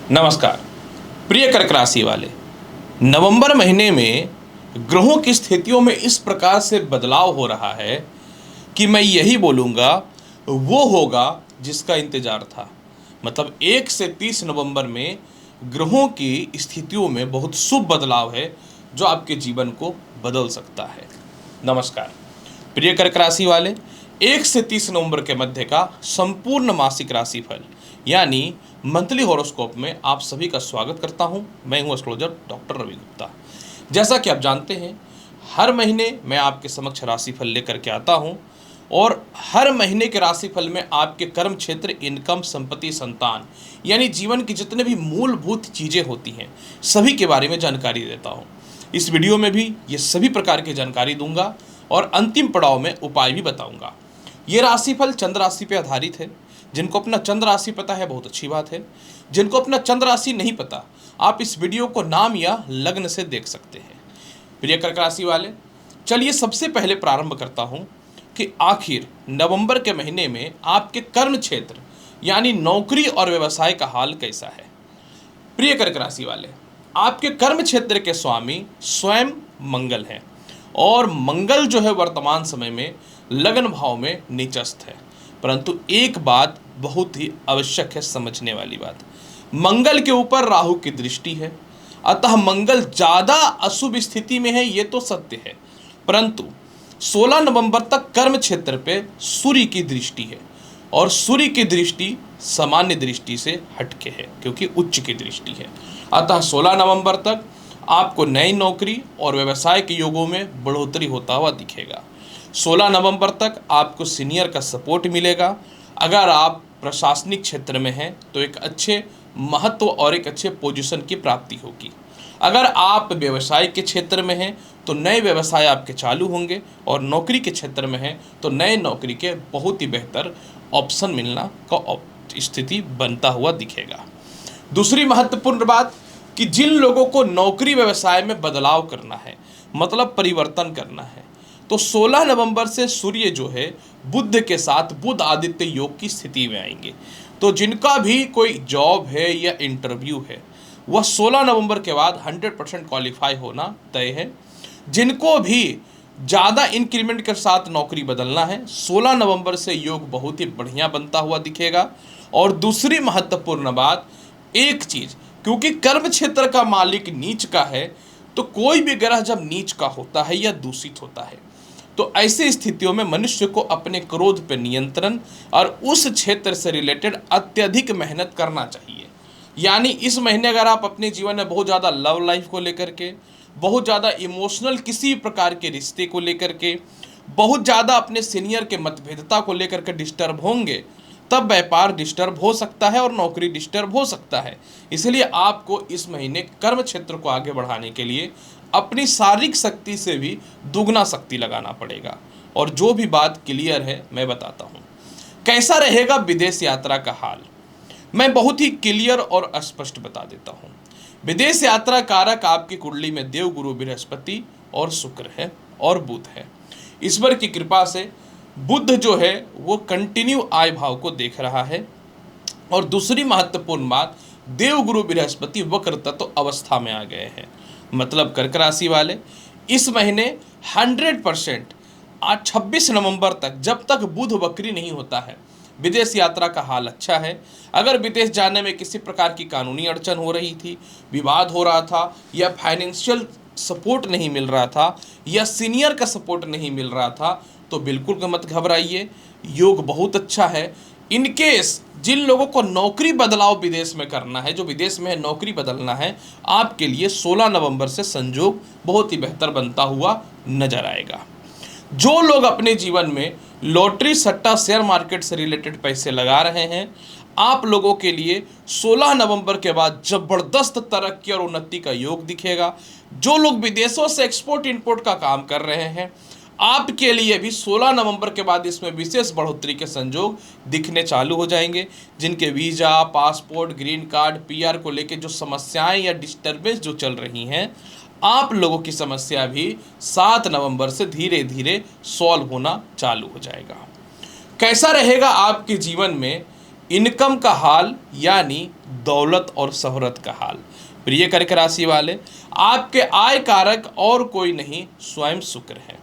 नमस्कार प्रिय कर्क राशि वाले। नवंबर महीने में ग्रहों की स्थितियों में इस प्रकार से बदलाव हो रहा है कि मैं यही बोलूँगा वो होगा जिसका इंतजार था। मतलब 1 से 30 नवंबर में ग्रहों की स्थितियों में बहुत शुभ बदलाव है जो आपके जीवन को बदल सकता है। नमस्कार प्रिय कर्क राशि वाले, 1 से 30 नवंबर के मध्य का संपूर्ण मासिक राशिफल यानी मंथली हॉरोस्कोप में आप सभी का स्वागत करता हूं। मैं हूं एस्ट्रोलॉजर डॉक्टर रवि गुप्ता। जैसा कि आप जानते हैं, हर महीने मैं आपके समक्ष राशिफल लेकर के आता हूं और हर महीने के राशिफल में आपके कर्म क्षेत्र, इनकम, संपत्ति, संतान यानी जीवन की जितने भी मूलभूत चीज़ें होती हैं सभी के बारे में जानकारी देता हूँ। इस वीडियो में भी ये सभी प्रकार की जानकारी दूंगा और अंतिम पड़ाव में उपाय भी बताऊंगा। ये राशिफल चंद्र राशि पर आधारित है। जिनको अपना चंद्र राशि पता है बहुत अच्छी बात है। जिनको अपना चंद्र राशि नहीं पता, आप इस वीडियो को नाम या लग्न से देख सकते हैं। प्रिय कर्क राशि वाले, चलिए सबसे पहले प्रारंभ करता हूं कि आखिर नवंबर के महीने में आपके कर्म क्षेत्र यानी नौकरी और व्यवसाय का हाल कैसा है। प्रिय कर्क राशि वाले, आपके कर्म क्षेत्र के स्वामी स्वयं मंगल हैं और मंगल जो है वर्तमान समय में लग्न भाव में नीचस्थ है। परंतु एक बात बहुत ही आवश्यक है समझने वाली बात, मंगल के ऊपर राहु की दृष्टि है, अतः मंगल ज़्यादा अशुभ स्थिति में है, ये तो सत्य है। परंतु 16 नवंबर तक कर्म क्षेत्र पे सूर्य की दृष्टि है और सूर्य की दृष्टि सामान्य दृष्टि से हटके है क्योंकि उच्च की दृष्टि है। अतः 16 नवंबर तक आपको नई नौकरी और व्यवसाय के योगों में बढ़ोतरी होता हुआ दिखेगा। 16 नवंबर तक आपको सीनियर का सपोर्ट मिलेगा। अगर आप प्रशासनिक क्षेत्र में हैं तो एक अच्छे महत्व और एक अच्छे पोजीशन की प्राप्ति होगी। अगर आप व्यवसाय के क्षेत्र में हैं तो नए व्यवसाय आपके चालू होंगे और नौकरी के क्षेत्र में हैं तो नए नौकरी के बहुत ही बेहतर ऑप्शन मिलना का स्थिति बनता हुआ दिखेगा। दूसरी महत्वपूर्ण बात कि जिन लोगों को नौकरी व्यवसाय में बदलाव करना है, मतलब परिवर्तन करना है, तो 16 नवंबर से सूर्य जो है बुध के साथ बुध आदित्य योग की स्थिति में आएंगे। तो जिनका भी कोई जॉब है या इंटरव्यू है वह 16 नवंबर के बाद 100% क्वालिफाई होना तय है। जिनको भी ज़्यादा इंक्रीमेंट के साथ नौकरी बदलना है, 16 नवंबर से योग बहुत ही बढ़िया बनता हुआ दिखेगा। और दूसरी महत्वपूर्ण बात एक चीज़, क्योंकि कर्म क्षेत्र का मालिक नीच का है, तो कोई भी ग्रह जब नीच का होता है या दूषित होता है तो ऐसी स्थितियों में मनुष्य को अपने क्रोध पर नियंत्रण और उस क्षेत्र से रिलेटेड अत्यधिक मेहनत करना चाहिए। यानी इस महीने अगर आप अपने जीवन में बहुत ज़्यादा लव लाइफ को लेकर के, बहुत ज़्यादा इमोशनल किसी प्रकार के रिश्ते को लेकर के, बहुत ज़्यादा अपने सीनियर के मतभेदता को लेकर के डिस्टर्ब होंगे, तब व्यापार डिस्टर्ब हो सकता है और नौकरी डिस्टर्ब हो सकता है। इसलिए आपको इस महीने कर्म क्षेत्र को आगे बढ़ाने के लिए अपनी शारीरिक शक्ति से भी दुगना शक्ति लगाना पड़ेगा। और जो भी बात क्लियर है मैं बताता हूँ। कैसा रहेगा विदेश यात्रा का हाल, मैं बहुत ही क्लियर और स्पष्ट बता देता हूँ। विदेश यात्रा कारक आपकी कुंडली में देव, गुरु, बृहस्पति और शुक्र है और बुध है। ईश्वर की कृपा से बुध जो है वो कंटिन्यू आय भाव को देख रहा है। और दूसरी महत्वपूर्ण बात, देव, गुरु, बृहस्पति वक्र तत्व अवस्था में आ गए हैं। मतलब कर्क राशि वाले इस महीने 100% आज 26 नवंबर तक, जब तक बुध वक्री नहीं होता है, विदेश यात्रा का हाल अच्छा है। अगर विदेश जाने में किसी प्रकार की कानूनी अड़चन हो रही थी, विवाद हो रहा था या फाइनेंशियल सपोर्ट नहीं मिल रहा था या सीनियर का सपोर्ट नहीं मिल रहा था, तो बिल्कुल मत घबराइए, योग बहुत अच्छा है। इनकेस जिन लोगों को नौकरी बदलाव विदेश में करना है, जो विदेश में है नौकरी बदलना है, आपके लिए 16 नवंबर से संजोग बहुत ही बेहतर बनता हुआ नजर आएगा। जो लोग अपने जीवन में लॉटरी, सट्टा, शेयर मार्केट से रिलेटेड पैसे लगा रहे हैं, आप लोगों के लिए 16 नवंबर के बाद जबरदस्त तरक्की और उन्नति का योग दिखेगा। जो लोग विदेशों से एक्सपोर्ट इंपोर्ट का काम कर रहे हैं, आपके लिए भी 16 नवंबर के बाद इसमें विशेष बढ़ोतरी के संजोग दिखने चालू हो जाएंगे। जिनके visa, passport, green card, PR को लेके जो समस्याएं या डिस्टर्बेंस जो चल रही हैं, आप लोगों की समस्या भी 7 नवंबर से धीरे धीरे सॉल्व होना चालू हो जाएगा। कैसा रहेगा आपके जीवन में इनकम का हाल यानी दौलत और शोहरत का हाल। प्रिय कर्क राशि वाले, आपके आय कारक और कोई नहीं स्वयं शुक्र है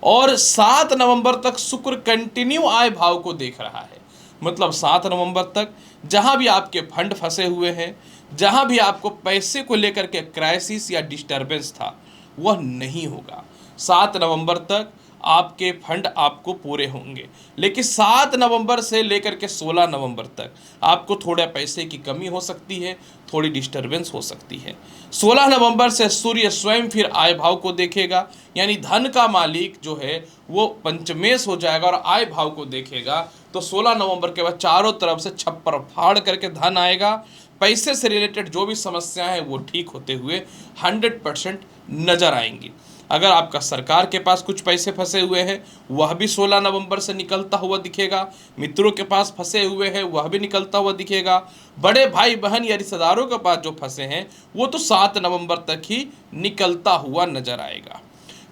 और 7 नवंबर तक शुक्र कंटिन्यू आय भाव को देख रहा है। मतलब 7 नवंबर तक जहां भी आपके फंड फंसे हुए हैं, जहां भी आपको पैसे को लेकर के क्राइसिस या डिस्टरबेंस था, वह नहीं होगा। 7 नवंबर तक आपके फंड आपको पूरे होंगे। लेकिन 7 नवंबर से लेकर के 16 नवंबर तक आपको थोड़ा पैसे की कमी हो सकती है, थोड़ी डिस्टरबेंस हो सकती है। 16 नवंबर से सूर्य स्वयं फिर आय भाव को देखेगा, यानी धन का मालिक जो है वो पंचमेश हो जाएगा और आय भाव को देखेगा। तो 16 नवंबर के बाद चारों तरफ से छप्पर फाड़ करके धन आएगा। पैसे से रिलेटेड जो भी समस्या है वो ठीक होते हुए 100% नजर आएंगी। अगर आपका सरकार के पास कुछ पैसे फंसे हुए हैं, वह भी 16 नवंबर से निकलता हुआ दिखेगा। मित्रों के पास फंसे हुए हैं, वह भी निकलता हुआ दिखेगा। बड़े भाई बहन या रिश्तेदारों के पास जो फंसे हैं, वो तो 7 नवंबर तक ही निकलता हुआ नजर आएगा।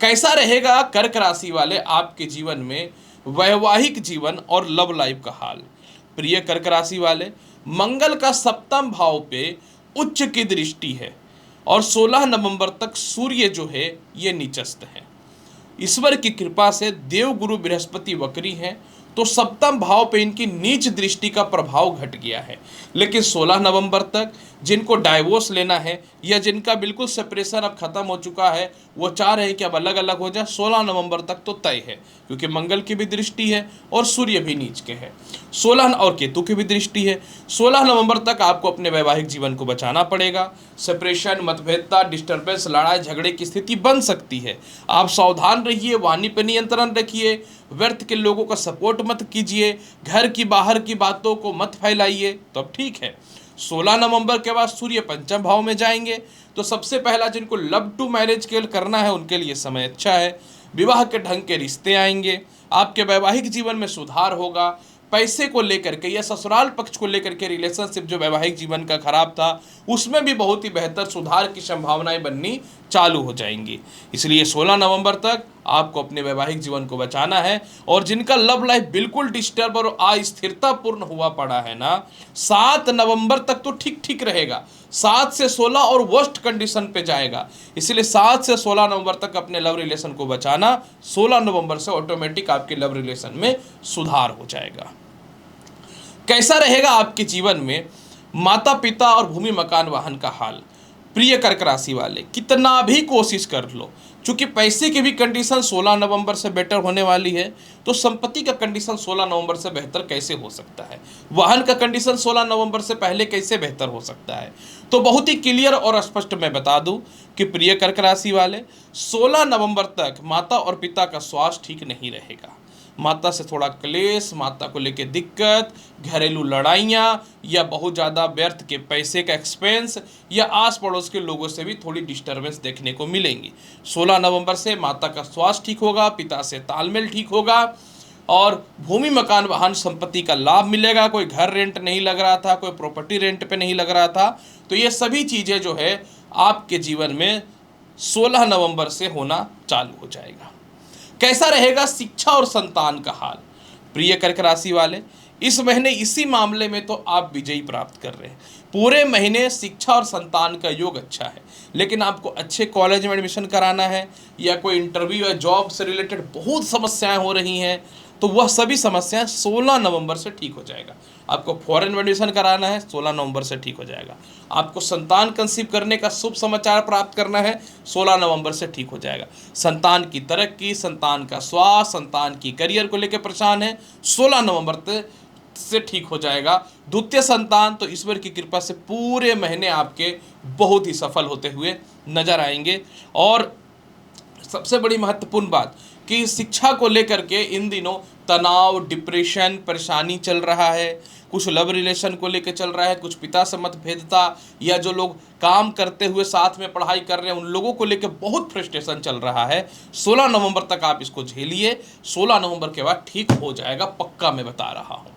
कैसा रहेगा कर्क राशि वाले आपके जीवन में वैवाहिक जीवन और लव लाइफ का हाल? प्रिय कर्क राशि वाले, मंगल का सप्तम भाव पे उच्च की दृष्टि है और 16 नवंबर तक सूर्य जो है ये नीचस्थ है। ईश्वर की कृपा से देवगुरु बृहस्पति वक्री हैं, तो सप्तम भाव पे इनकी नीच दृष्टि का प्रभाव घट गया है। लेकिन 16 नवंबर तक जिनको डाइवोर्स लेना है या जिनका बिल्कुल सेपरेशन अब खत्म हो चुका है, वो चाह रहे हैं कि अब अलग अलग हो जाए, 16 नवंबर तक तो तय है, क्योंकि मंगल की भी दृष्टि है और सूर्य भी नीच के है। 16 और केतु की भी दृष्टि है। 16 नवंबर तक आपको अपने वैवाहिक जीवन को बचाना पड़ेगा। सेपरेशन, मतभेदता, डिस्टर्बेंस, लड़ाई झगड़े की स्थिति बन सकती है। आप सावधान रहिए, वाणी पर नियंत्रण रखिए, व्यर्थ के लोगों का सपोर्ट मत कीजिए, घर की बाहर की बातों को मत फैलाइए, तो अब ठीक है। 16 नवंबर के बाद सूर्य पंचम भाव में जाएंगे, तो सबसे पहला जिनको लव टू मैरिज के करना है उनके लिए समय अच्छा है। विवाह के ढंग के रिश्ते आएंगे, आपके वैवाहिक जीवन में सुधार होगा। पैसे को लेकर के या ससुराल पक्ष को लेकर के रिलेशनशिप जो वैवाहिक जीवन का खराब था, उसमें भी बहुत ही बेहतर सुधार की संभावनाएं बननी चालू हो जाएंगी। इसलिए 16 नवंबर तक आपको अपने वैवाहिक जीवन को बचाना है। और जिनका लव लाइफ बिल्कुल डिस्टर्ब और अस्थिरता पूर्ण हुआ पड़ा है ना, 7 नवंबर तक तो ठीक ठीक रहेगा, 7 से 16 और वर्स्ट कंडीशन पे जाएगा। इसलिए 7 से 16 नवंबर तक अपने लव रिलेशन को बचाना, 16 नवंबर से ऑटोमेटिक आपके लव रिलेशन में सुधार हो जाएगा। कैसा रहेगा आपके जीवन में माता पिता और भूमि मकान वाहन का हाल? प्रिय कर्क राशि वाले, कितना भी कोशिश कर लो, चूंकि पैसे की भी कंडीशन 16 नवंबर से बेटर होने वाली है, तो संपत्ति का कंडीशन 16 नवंबर से बेहतर कैसे हो सकता है? वाहन का कंडीशन 16 नवंबर से पहले कैसे बेहतर हो सकता है? तो बहुत ही क्लियर और स्पष्ट मैं बता दूं कि प्रिय कर्क राशि वाले, 16 नवंबर तक माता और पिता का स्वास्थ्य ठीक नहीं रहेगा। माता से थोड़ा क्लेश, माता को लेके दिक्कत, घरेलू लड़ाइयाँ या बहुत ज़्यादा व्यर्थ के पैसे का एक्सपेंस या आस पड़ोस के लोगों से भी थोड़ी डिस्टर्बेंस देखने को मिलेंगी। 16 नवंबर से माता का स्वास्थ्य ठीक होगा, पिता से तालमेल ठीक होगा और भूमि मकान वाहन संपत्ति का लाभ मिलेगा। कोई घर रेंट नहीं लग रहा था, कोई प्रॉपर्टी रेंट पे नहीं लग रहा था, तो ये सभी चीज़ें जो है आपके जीवन में 16 नवंबर से होना चालू हो जाएगा। कैसा रहेगा शिक्षा और संतान का हाल? प्रिय कर्क राशि वाले, इस महीने इसी मामले में तो आप विजयी प्राप्त कर रहे हैं। पूरे महीने शिक्षा और संतान का योग अच्छा है, लेकिन आपको अच्छे कॉलेज में एडमिशन कराना है या कोई इंटरव्यू या जॉब से रिलेटेड बहुत समस्याएं हो रही हैं, तो वह सभी समस्याएं 16 नवंबर से ठीक हो जाएगा। आपको फॉरेन में एडमिशन कराना है, 16 नवंबर से ठीक हो जाएगा। आपको संतान कंसीव करने का शुभ समाचार प्राप्त करना है, 16 नवंबर से ठीक हो जाएगा। संतान की तरक्की, संतान का स्वास्थ्य, संतान की करियर को लेकर परेशान है, 16 नवंबर से ठीक हो जाएगा। द्वितीय संतान तो ईश्वर की कृपा से पूरे महीने आपके बहुत ही सफल होते हुए नजर आएंगे। और सबसे बड़ी महत्वपूर्ण बात कि शिक्षा को लेकर के इन दिनों तनाव, डिप्रेशन, परेशानी चल रहा है, कुछ लव रिलेशन को लेकर चल रहा है, कुछ पिता से मतभेदता या जो लोग काम करते हुए साथ में पढ़ाई कर रहे हैं उन लोगों को लेकर बहुत फ्रस्ट्रेशन चल रहा है। 16 नवंबर तक आप इसको झेलिए, 16 नवंबर के बाद ठीक हो जाएगा, पक्का मैं बता रहा हूँ।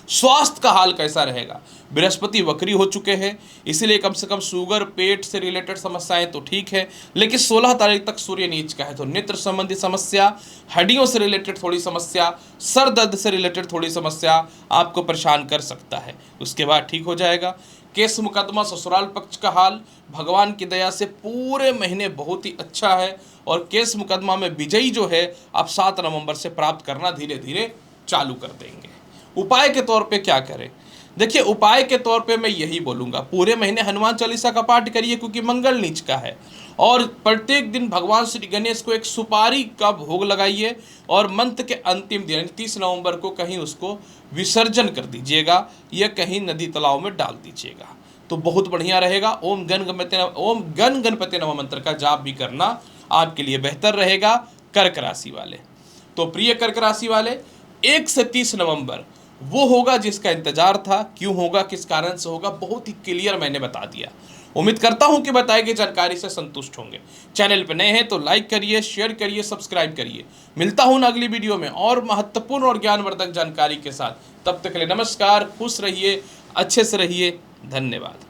स्वास्थ्य का हाल कैसा रहेगा। बृहस्पति वक्री हो चुके हैं, इसीलिए कम से कम शुगर, पेट से रिलेटेड समस्याएं तो ठीक है, लेकिन 16 तारीख तक सूर्य नीच का है, तो नेत्र संबंधी समस्या, हड्डियों से रिलेटेड थोड़ी समस्या, सर दर्द से रिलेटेड थोड़ी समस्या आपको परेशान कर सकता है। उसके बाद ठीक हो जाएगा। केस मुकदमा, ससुराल पक्ष का हाल भगवान की दया से पूरे महीने बहुत ही अच्छा है, और केस मुकदमा में विजयी जो है आप 7 नवंबर से प्राप्त करना धीरे धीरे चालू कर देंगे। उपाय के तौर पे क्या करें? देखिए, उपाय के तौर पे मैं यही बोलूँगा, पूरे महीने हनुमान चालीसा का पाठ करिए, क्योंकि मंगल नीच का है, और प्रत्येक दिन भगवान श्री गणेश को एक सुपारी का भोग लगाइए, और मंथ के अंतिम दिन 30 नवंबर को कहीं उसको विसर्जन कर दीजिएगा, या कहीं नदी तालाब में डाल दीजिएगा, तो बहुत बढ़िया रहेगा। ओम गण गणपति नमः मंत्र का जाप भी करना आपके लिए बेहतर रहेगा। कर्क राशि वाले, तो प्रिय कर्क राशि वाले, 1 से 30 नवंबर वो होगा जिसका इंतजार था। क्यों होगा, किस कारण से होगा, बहुत ही क्लियर मैंने बता दिया। उम्मीद करता हूं कि बताई गई जानकारी से संतुष्ट होंगे। चैनल पर नए हैं तो लाइक करिए, शेयर करिए, सब्सक्राइब करिए। मिलता हूं अगली वीडियो में और महत्वपूर्ण और ज्ञानवर्धक जानकारी के साथ। तब तक के लिए नमस्कार, खुश रहिए, अच्छे से रहिए, धन्यवाद।